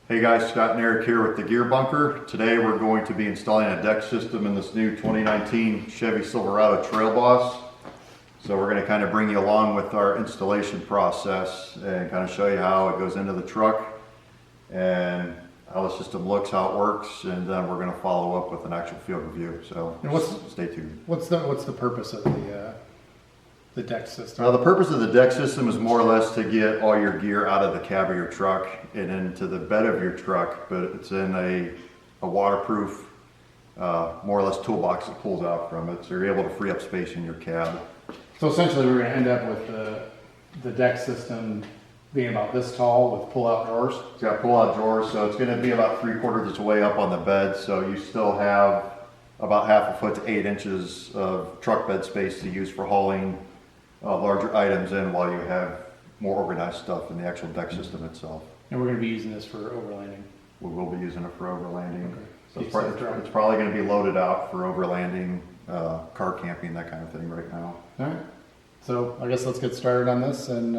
Hey guys, Scott and Eric here with the Gear Bunker. Today we're going to be installing a deck system in this new 2019 Chevy Silverado Trail Boss. So we're going to kind of bring you along with our installation process and kind of show you how it goes into the truck and how the system looks, how it works, and then we're going to follow up with an actual field review. So stay tuned. What's the purpose of the deck system? The purpose of the deck system is more or less to get all your gear out of the cab of your truck and into the bed of your truck, but it's in a waterproof, more or less toolbox that pulls out from it, so you're able to free up space in your cab. So essentially we're going to end up with the deck system being about this tall with pull-out drawers? It's got pull-out drawers, so it's going to be about 3/4 of the way up on the bed, so you still have about 1/2 foot to 8 inches of truck bed space to use for hauling larger items in while you have more organized stuff in the actual deck system itself. And we're going to be using this for overlanding? We will be using it for overlanding. Okay. So it's probably going to be loaded out for overlanding, car camping, that kind of thing right now. All right. So I guess let's get started on this and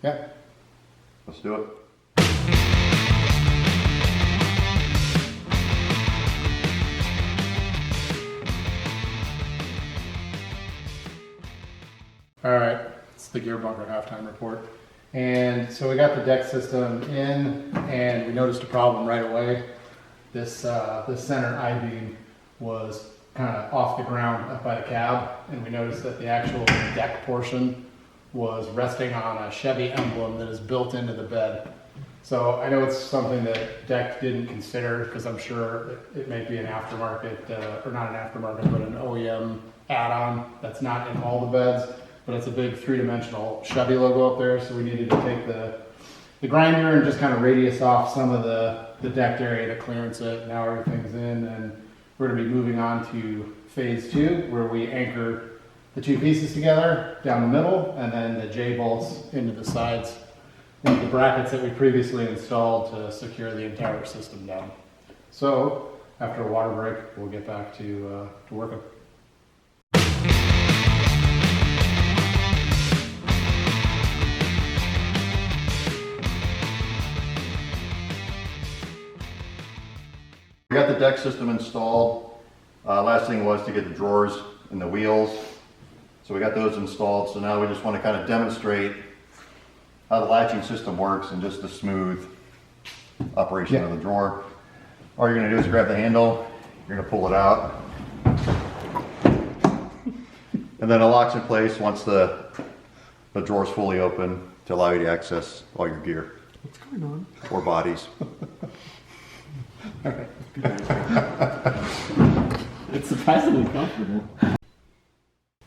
yeah. Let's do it. All right, it's the Gear Bunker halftime report. And so we got the deck system in and we noticed a problem right away. This center I-beam was kind of off the ground up by the cab, and we noticed that the actual deck portion was resting on a Chevy emblem that is built into the bed. So I know it's something that DECKED didn't consider because I'm sure it may be an aftermarket, or not an aftermarket, but an OEM add-on that's not in all the beds. But it's a big three-dimensional Chevy logo up there, so we needed to take the grinder and just kind of radius off some of the decked area to clearance it. Now everything's in, and we're going to be moving on to phase 2, where we anchor the two pieces together down the middle, and then the J-bolts into the sides with the brackets that we previously installed to secure the entire system down. So after a water break, we'll get back to working. We got the deck system installed. Last thing was to get the drawers and the wheels. So we got those installed. So now we just want to kind of demonstrate how the latching system works and just the smooth operation of the drawer. All you're going to do is grab the handle, you're going to pull it out, and then it locks in place once the drawer's fully open to allow you to access all your gear. What's going on? Or bodies. All right. It's surprisingly comfortable.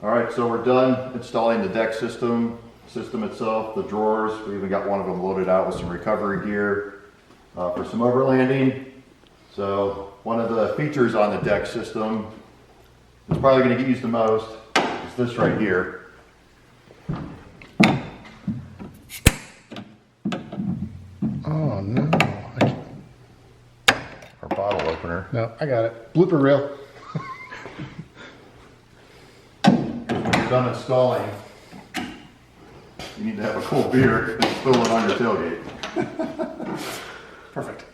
All right, so we're done installing the deck system itself, the drawers. We even got one of them loaded out with some recovery gear for some overlanding. So one of the features on the deck system that's probably going to get used the most is this right here. Oh no. Our bottle opener. No, I got it. Blooper reel. When you're done installing, you need to have a cold beer and spill it on your tailgate. Perfect.